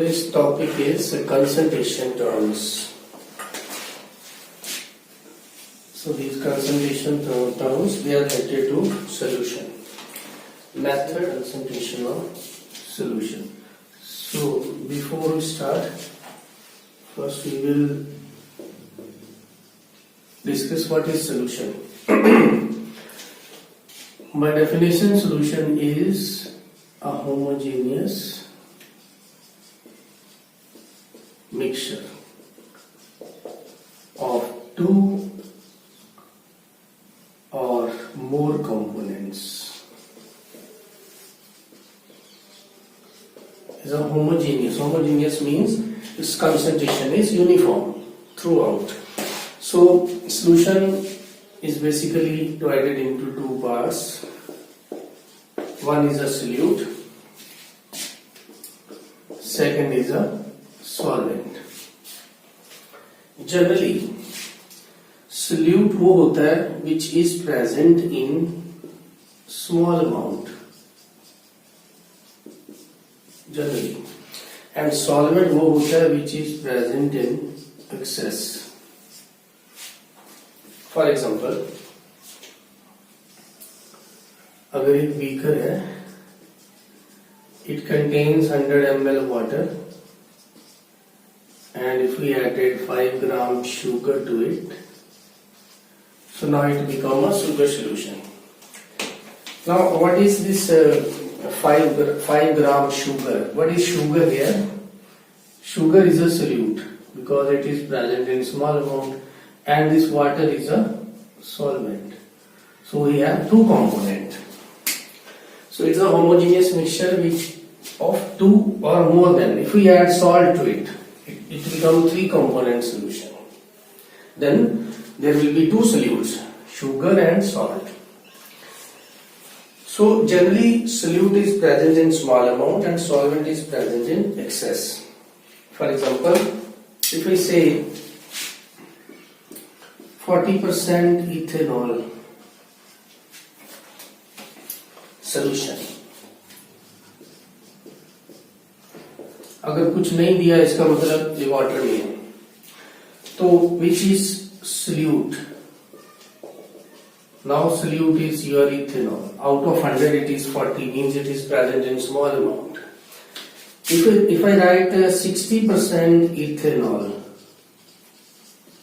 today's topic is concentration terms. So these concentration terms, they are related to solution. Method concentration of solution. So before we start, first we will discuss what is solution. By definition, solution is a homogeneous mixture of two or more components. Is a homogeneous. Homogeneous means its concentration is uniform throughout. So solution is basically divided into two parts. One is a solute, second is a solvent. Generally, solute वो होता है which is present in small amount, generally, and solvent वो होता है which is present in excess. For example, अगर एक beaker है, it contains 100 ml water, and if we added 5 gram sugar to it, so now it becomes a sugar solution. Now what is this 5 gram sugar? What is sugar here? Sugar is a solute because it is present in small amount, and this water is a solvent. So we have two components. So it's a homogeneous mixture which of two or more than. If we add salt to it, it becomes three component solution. Then there will be two solutes, sugar and salt. So generally solute is present in small amount and solvent is present in excess. For example, if we say 40% ethanol solution, अगर कुछ नहीं दिया इसका मतलब ये water में है, तो which is solute? Now solute is your ethanol. Out of 100 it is 40, means it is present in small amount. If I write 60% ethanol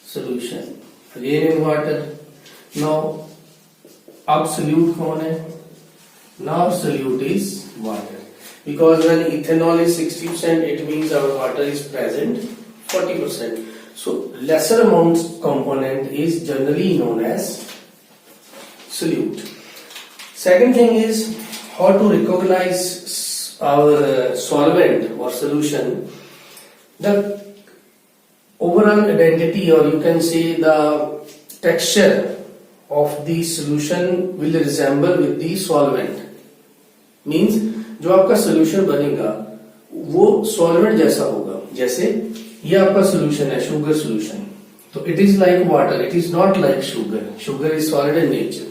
solution, again in water, now absolute कौन है? Now absolute is water, because when ethanol is 60%, it means our water is present 40%. So lesser amount component is generally known as solute. Second thing is how to recognize our solvent or solution. The overall identity, or you can say the texture of the solution will resemble with the solvent. Means जो आपका solution बनेगा वो solvent जैसा होगा. जैसे ये आपका solution है, sugar solution, तो it is like water, it is not like sugar. Sugar is solid in nature.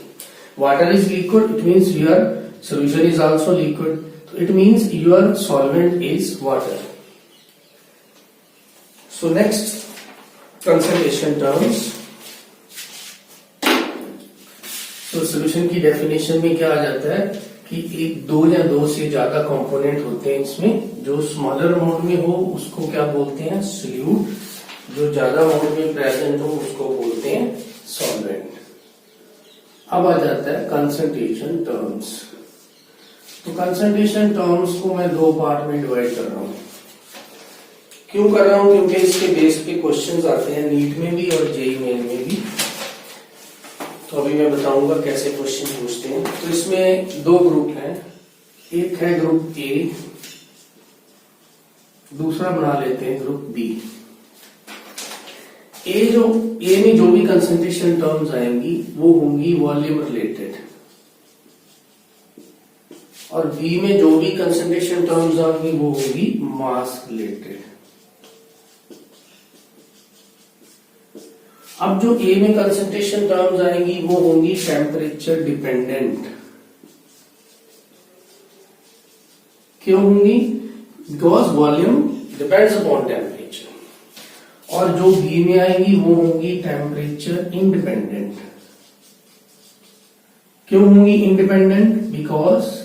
Water is liquid, it means your solution is also liquid. It means your solvent is water. So next, concentration terms. तो solution की definition में क्या आ जाता है कि एक दो या दो से ज्यादा कंपोनेंट होते हैं इसमें. जो स्मॉलर अमाउंट में हो उसको क्या बोलते हैं? सोल्यूट. जो ज्यादा अमाउंट में प्रेजेंट हो उसको बोलते हैं सॉल्वेंट. अब आ जाता है कंसंट्रेशन टर्म्स. तो कंसंट्रेशन टर्म्स को मैं दो पार्ट में डिवाइड कर रहा हूं. क्यों कर रहा हूं? क्योंकि इसके बेस पे क्वेश्चंस आते हैं नीट में भी और जेईई मेन में भी. तो अभी मैं बताऊंगा कैसे क्वेश्चन पूछते हैं. तो इसमें दो ग्रुप हैं. एक है ग्रुप ए, दूसरा बना लेते हैं ग्रुप बी. ए में जो भी कंसंट्रेशन टर्म्स आएंगी वो होंगी वॉल्यूम रिलेटेड, और बी में जो भी कंसंट्रेशन टर्म्स आएंगी वो होंगी मास रिलेटेड. अब जो ए में कंसंट्रेशन टर्म्स आएंगी वो होंगी टेम्परेचर डिपेंडेंट. क्यों होंगी? Because volume depends upon temperature. और जो बी में आएंगी वो होंगी टेम्परेचर इंडिपेंडेंट। क्यों होंगी इंडिपेंडेंट? बिकॉज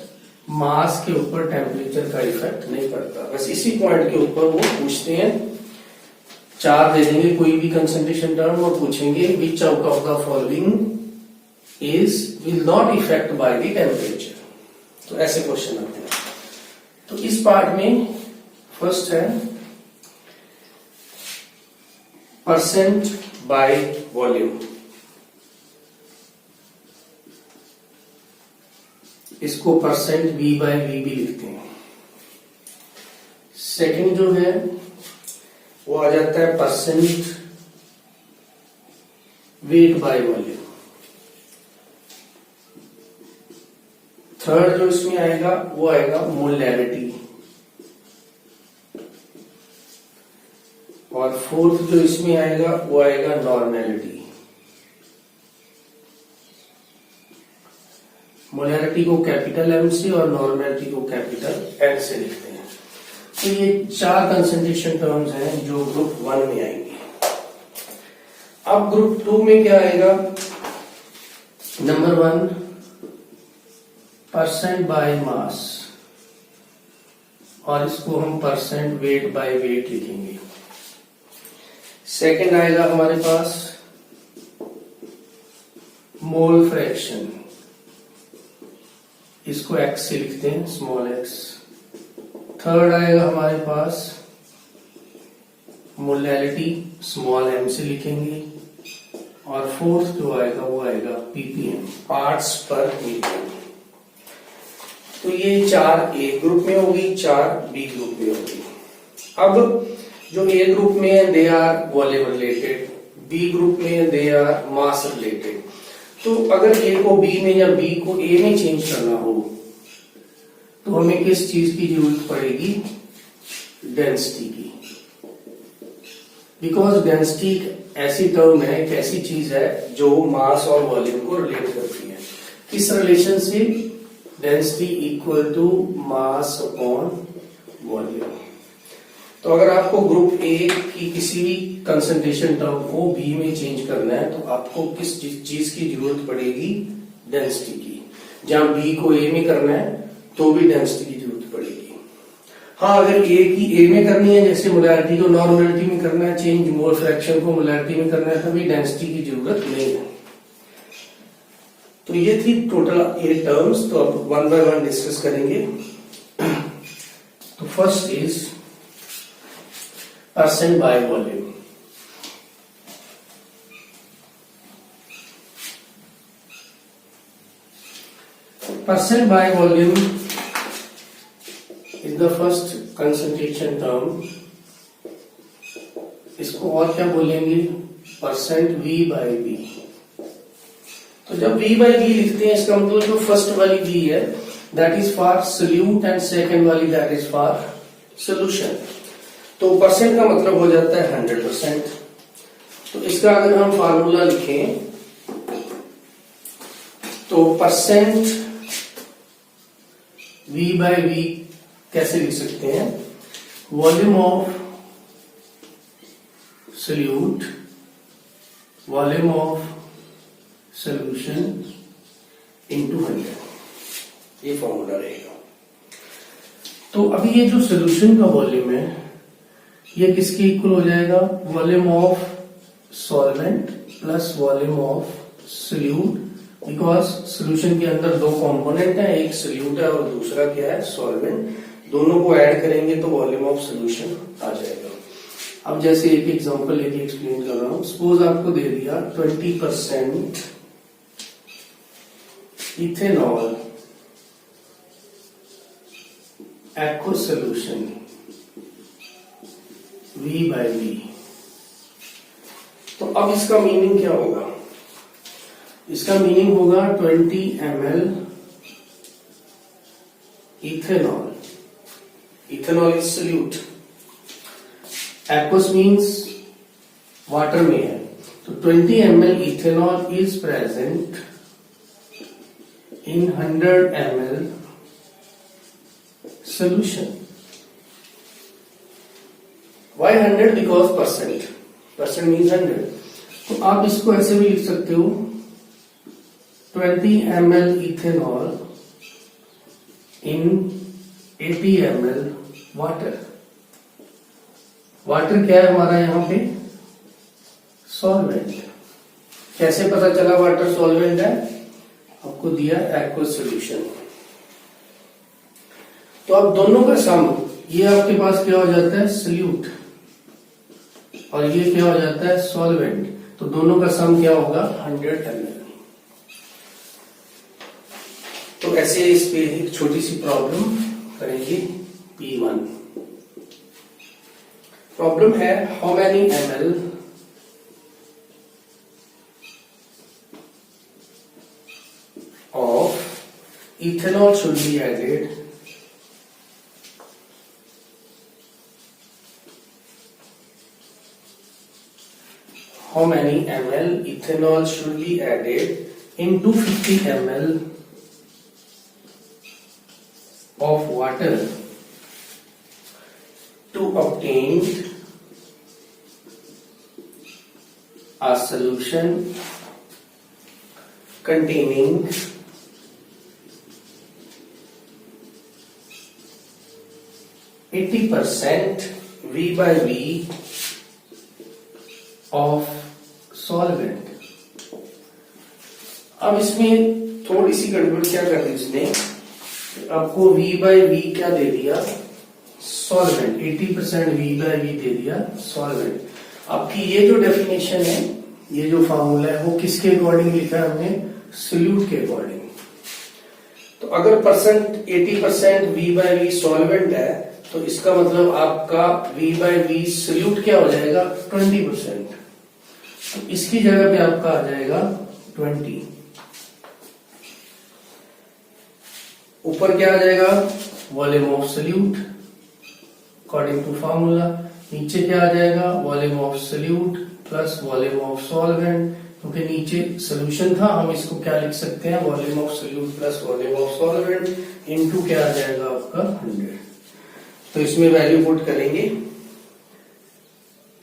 मास के ऊपर टेम्परेचर का इफेक्ट नहीं पड़ता। बस इसी पॉइंट के ऊपर वो पूछते हैं, 4 दे देंगे कोई भी कंसंट्रेशन टर्म और पूछेंगे विच out of the following is will not effect by the temperature. तो ऐसे क्वेश्चन आते हैं। तो इस पार्ट में फर्स्ट है परसेंट बाय वॉल्यूम। इसको परसेंट V बाय V भी लिखते हैं। सेकंड जो है वो आ जाता है percent weight by volume. Third जो इसमें आएगा वो आएगा मोलैरिटी। और फोर्थ जो इसमें आएगा वो आएगा नॉर्मेलिटी। मोलैरिटी को कैपिटल एम से और नॉर्मेलिटी को कैपिटल एन से लिखते हैं। तो ये 4 कंसंट्रेशन टर्म्स हैं जो ग्रुप 1 में आएंगे। अब ग्रुप 2 में क्या आएगा? नंबर 1 परसेंट बाय मास, और इसको हम परसेंट वेट बाय वेट लिखेंगे। सेकंड आएगा हमारे पास मोल फ्रैक्शन, इसको x से लिखते हैं, स्मॉल x। थर्ड आएगा हमारे पास मोलैरिटी, स्मॉल m से लिखेंगे। और फोर्थ जो आएगा वो आएगा ppm, पार्ट्स पर मिलियन। तो ये 4 ए ग्रुप में होगी, 4 बी ग्रुप में होगी। अब जो ए ग्रुप में है they are volume related, B group में दे आर मास रिलेटेड। तो अगर ए को बी में या बी को ए में चेंज करना हो तो हमें किस चीज की जरूरत पड़ेगी? डेंसिटी की। बिकॉज डेंसिटी ऐसी टर्म है, एक ऐसी चीज है जो मास और वॉल्यूम को रिलेट करती है। किस रिलेशन से? Density equal to mass upon volume. तो अगर आपको ग्रुप ए की किसी भी कंसंट्रेशन टर्म को बी में चेंज करना है तो आपको किस चीज की जरूरत पड़ेगी? डेंसिटी की। जहां बी को ए में करना है तो भी डेंसिटी की जरूरत पड़ेगी। हाँ, अगर ए की ए में करनी है, जैसे मोलैरिटी को नॉर्मेलिटी में करना है चेंज, मोल फ्रैक्शन को मोलैरिटी में करना है, तभी डेंसिटी की जरूरत नहीं है। तो ये थी टोटल 8 टर्म्स। तो अब 1 बाय 1 डिस्कस करेंगे। तो first is percent by volume. Percent by volume is the first concentration term. इसको और क्या बोलेंगे? Percent V by V। तो जब V बाय V लिखते हैं इसका मतलब जो फर्स्ट वाली V है that is for solute and second वाली दैट इज फॉर सोल्यूशन। तो परसेंट का मतलब हो जाता है 100%। तो इसका अगर हम फार्मूला लिखें तो परसेंट V बाय V कैसे लिख सकते हैं? Volume of solute, volume of solution into 100, ये फॉर्मूला रहेगा। तो अभी ये जो सोल्यूशन का वॉल्यूम है ये किसके इक्वल हो जाएगा? Volume of solvent plus volume of solute. Because solution के अंदर 2 कंपोनेंट है, एक सोल्यूट है और दूसरा क्या है? सॉल्वेंट। दोनों को ऐड करेंगे तो वॉल्यूम ऑफ सोल्यूशन आ जाएगा। अब जैसे एक एग्जांपल लेके एक्सप्लेन कर रहा हूं। सपोज आपको दे दिया 20% ethanol aq solution V by V। तो अब इसका मीनिंग क्या होगा? इसका मीनिंग होगा 20 ml ethanol. Ethanol is solute, aqueous means water में है। तो 20 ml ethanol is present in 100 ml solution. Why 100 because percent means 100। तो आप इसको ऐसे भी लिख सकते हो 20 ml इथेनॉल इन 80 ml वाटर। वाटर क्या है हमारा यहाँ पे? सॉल्वेंट। कैसे पता चला वाटर सॉल्वेंट है? आपको दिया एक्वस सॉल्यूशन। तो अब दोनों का सम, ये आपके पास क्या हो जाता है? सल्यूट, और ये क्या हो जाता है? सॉल्वेंट। तो दोनों का सम क्या होगा? 100 ml। तो ऐसे इस पे एक छोटी सी प्रॉब्लम करेंगे। P1 प्रॉब्लम है, how many ml of ethanol should be added how many ml ethanol should be added in 250 ml of water to obtain a solution containing 80% V by V of solvent। अब इसमें थोड़ी सी गड़बड़ क्या कर दी उसने, आपको V by V क्या दे दिया? सॉल्वेंट। 80% V by V दे दिया सॉल्वेंट। आपकी ये जो डेफिनेशन है, ये जो फार्मूला है, वो किसके अकॉर्डिंग लिखा है हमने? सोल्यूट के अकॉर्डिंग। तो अगर 80% V by V सॉल्वेंट है, तो इसका मतलब आपका V by V सोल्यूट क्या हो जाएगा? 20%। तो इसकी जगह पे आपका आ जाएगा 20। ऊपर क्या आ जाएगा? Volume of solute according to formula. नीचे क्या आ जाएगा? Volume of solute plus volume of solvent. क्योंकि नीचे सोल्यूशन था, हम इसको क्या लिख सकते हैं? Volume of solute plus volume of solvent into क्या आ जाएगा आपका? 100। तो इसमें वैल्यू पुट करेंगे,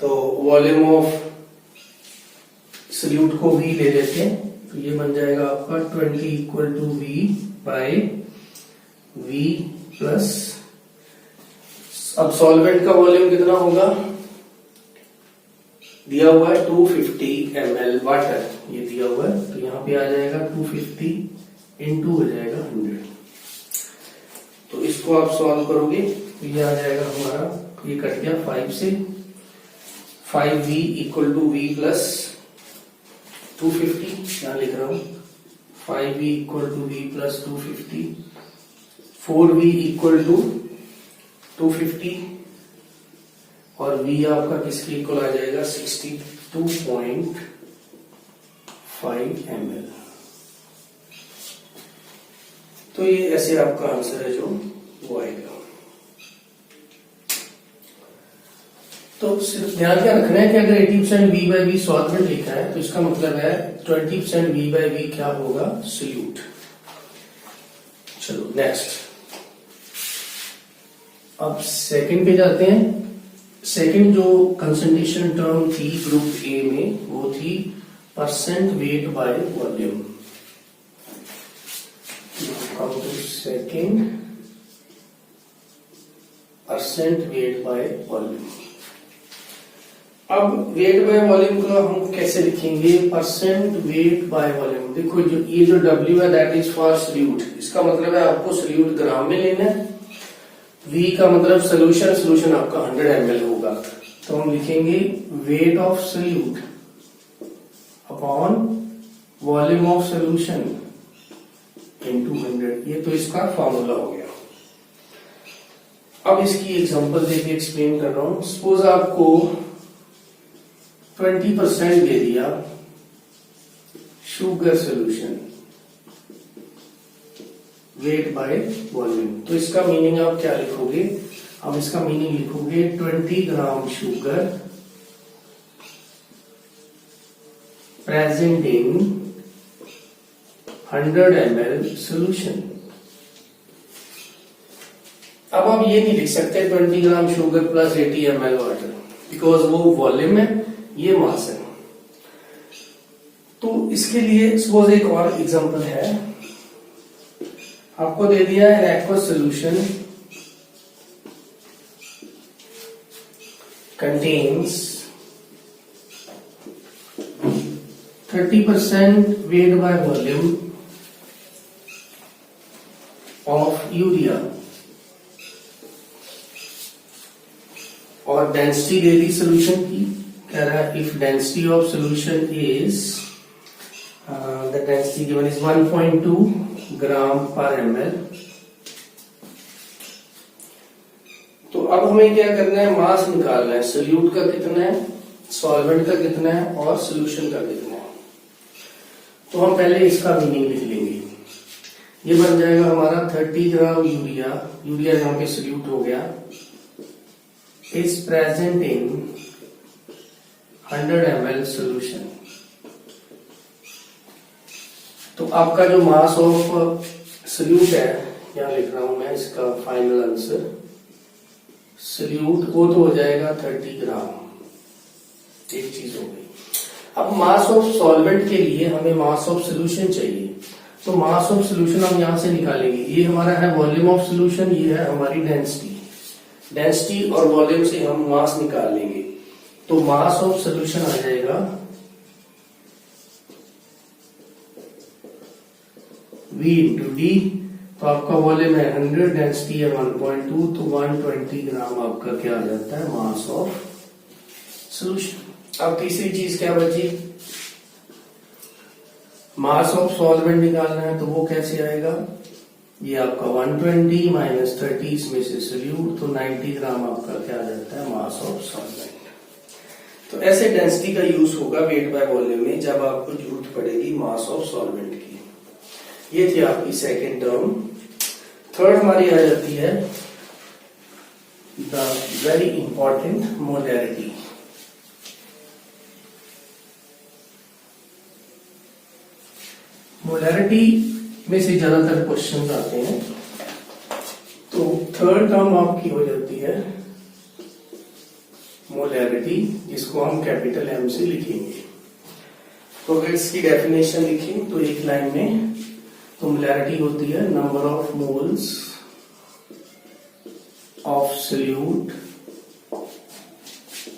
तो वॉल्यूम ऑफ सोल्यूट को V ले लेते हैं, तो ये बन जाएगा आपका 20 equal to V by V plus, अब सॉल्वेंट का वॉल्यूम कितना होगा? दिया हुआ है 250 ml वाटर, ये दिया हुआ है, तो यहां पे आ जाएगा 250 इंटू हो जाएगा 100। तो इसको आप सॉल्व करोगे तो ये आ जाएगा हमारा, ये कट गया 5 से, 5V equal to V plus 250, यहां लिख रहा हूं 5V equal to V plus 250, 4V equal to 250 और V आपका किसके इक्वल आ जाएगा? 62.5 ml। तो ये ऐसे आपका आंसर है जो वो आएगा। तो सिर्फ ध्यान क्या रखना है कि अगर 80% V by V सॉल्वेंट लिखा है, तो इसका मतलब है 20% V by V क्या होगा? सोल्यूट। चलो नेक्स्ट, अब सेकंड पे जाते हैं। सेकंड जो कंसंट्रेशन टर्म थी ग्रुप ए में, वो थी percent weight by volume. Second percent weight by volume. अब वेट बाय वॉल्यूम को हम कैसे लिखेंगे? Percent weight by volume. देखो जो ये जो W है दैट इज फॉर सोल्यूट, इसका मतलब है आपको सोल्यूट ग्राम में लेना है। V का मतलब सोल्यूशन, सोल्यूशन आपका 100 ml होगा, तो हम लिखेंगे weight of solute upon volume of solution into 100। ये तो इसका फॉर्मूला हो गया। अब इसकी एग्जांपल देके एक्सप्लेन कर रहा हूं। सपोज आपको 20% दे दिया sugar solution weight by volume, तो इसका मीनिंग आप क्या लिखोगे? अब इसका मीनिंग लिखोगे 20 gram sugar present in 100 ml solution. अब आप ये नहीं लिख सकते 20 gram sugar plus 80 ml water, because वो वॉल्यूम है, ये मास है। तो इसके लिए सपोज एक और एग्जांपल है, आपको दे दिया है an aqueous solution contains 30% weight by volume of urea और डेंसिटी दे दी सोल्यूशन की, कह रहा है if density of solution is the density given is 1.2 ग्राम पर ml। तो अब हमें क्या करना है, मास निकालना है, सोल्यूट का कितना है, सॉल्वेंट का कितना है और सोल्यूशन का कितना है। तो हम पहले इसका मीनिंग लिख लेंगे। ये बन जाएगा हमारा 30 ग्राम यूरिया, यूरिया यहाँ पे सोल्यूट हो गया, is present in 100 ml solution. तो आपका जो मास ऑफ सोल्यूट है, यहां लिख रहा हूं मैं इसका फाइनल आंसर, सोल्यूट वो तो हो जाएगा 30 ग्राम। एक चीज हो गई। अब मास ऑफ सॉल्वेंट के लिए हमें मास ऑफ सोल्यूशन चाहिए, तो मास ऑफ सोल्यूशन हम यहां से निकालेंगे। ये हमारा है वॉल्यूम ऑफ सोल्यूशन, ये है हमारी डेंसिटी। डेंसिटी और वॉल्यूम से हम मास निकाल लेंगे, तो मास ऑफ सोल्यूशन आ जाएगा V इंटू डी। तो आपका वॉल्यूम है 100, डेंसिटी है 1.2, तो 120 ग्राम आपका क्या आ जाता है, मास ऑफ सोल्यूशन। अब तीसरी चीज क्या बची, मास ऑफ सॉल्वेंट निकालना है, तो वो कैसे आएगा, ये आपका 120 माइनस 30, इसमें से सोल्यूट, तो 90 ग्राम आपका क्या आ जाता है, मास ऑफ सॉल्वेंट। तो ऐसे डेंसिटी का यूज होगा वेट बाय वॉल्यूम में जब आपको जरूरत पड़ेगी मास ऑफ सॉल्वेंट की। ये थी आपकी सेकेंड टर्म। थर्ड हमारी आ जाती है the very important molarity. Molarity में से ज्यादातर क्वेश्चंस आते हैं, तो थर्ड टर्म आपकी हो जाती है मोलैरिटी, जिसको हम कैपिटल एम से लिखेंगे। तो अगर इसकी डेफिनेशन लिखें तो एक लाइन में, तो मोलैरिटी होती है number of moles of solute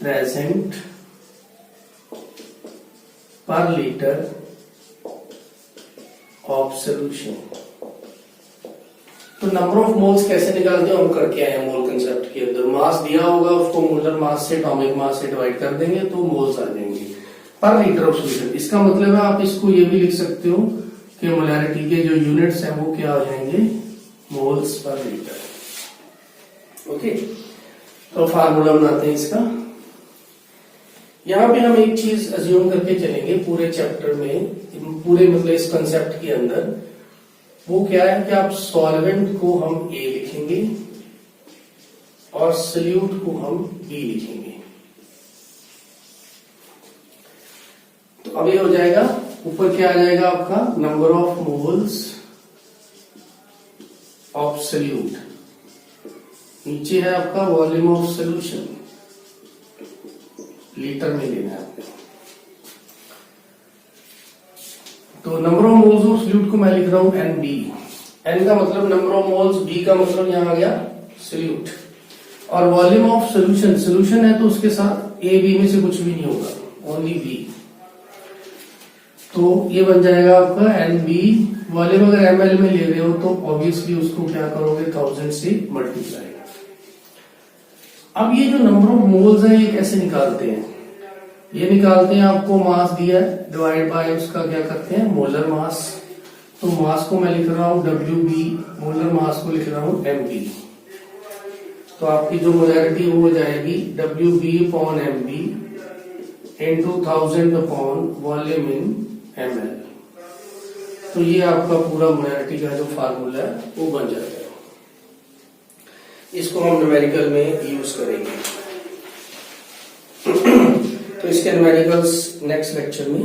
present पर लीटर ऑफ सोल्यूशन। तो नंबर ऑफ मोल्स कैसे निकालते हैं, हम करके आए हैं मोल कंसेप्ट के अंदर। मास दिया होगा, उसको मोलर मास से एटॉमिक मास से डिवाइड कर देंगे तो मोल्स आ जाएंगे पर लीटर ऑफ सोल्यूशन। इसका मतलब है आप इसको ये भी लिख सकते हो कि मोलैरिटी के जो यूनिट्स हैं वो क्या हो जाएंगे, मोल्स पर लीटर। ओके, तो फार्मूला बनाते हैं इसका। यहां पे हम एक चीज अज्यूम करके चलेंगे पूरे चैप्टर में, पूरे मतलब इस कंसेप्ट के अंदर, वो क्या है कि आप सॉल्वेंट को हम A लिखेंगे और सोल्यूट को हम B लिखेंगे। तो अब ये हो जाएगा, ऊपर क्या आ जाएगा आपका, number of moles of solute, नीचे है आपका वॉल्यूम ऑफ सोल्यूशन, लीटर में लेना है आपको। तो number of moles of solute को मैं लिख रहा हूं NB। N का मतलब नंबर ऑफ मोल्स, B का मतलब यहां आ गया सोल्यूट, और वॉल्यूम ऑफ सोल्यूशन, सोल्यूशन है तो उसके साथ A B में से कुछ भी नहीं होगा, ओनली B। तो ये बन जाएगा आपका NB। वॉल्यूम अगर ml में ले रहे हो तो ऑब्वियसली उसको क्या करोगे, 1000 से मल्टीप्लाई। अब ये जो नंबर ऑफ मोल्स है ये कैसे निकालते हैं, ये निकालते हैं, आपको मास दिया है डिवाइड बाय उसका क्या करते हैं, मोलर मास। तो मास को मैं लिख रहा हूं WB, मोलर मास को लिख रहा हूं MB। तो आपकी जो मोलैरिटी वो हो जाएगी WB upon MB into 1000 upon volume इन ml। तो ये आपका पूरा मोलैरिटी का जो फार्मूला है वो बन जाएगा। इसको हम न्यूमेरिकल में यूज करेंगे। तो इसके न्यूमेरिकल्स नेक्स्ट लेक्चर में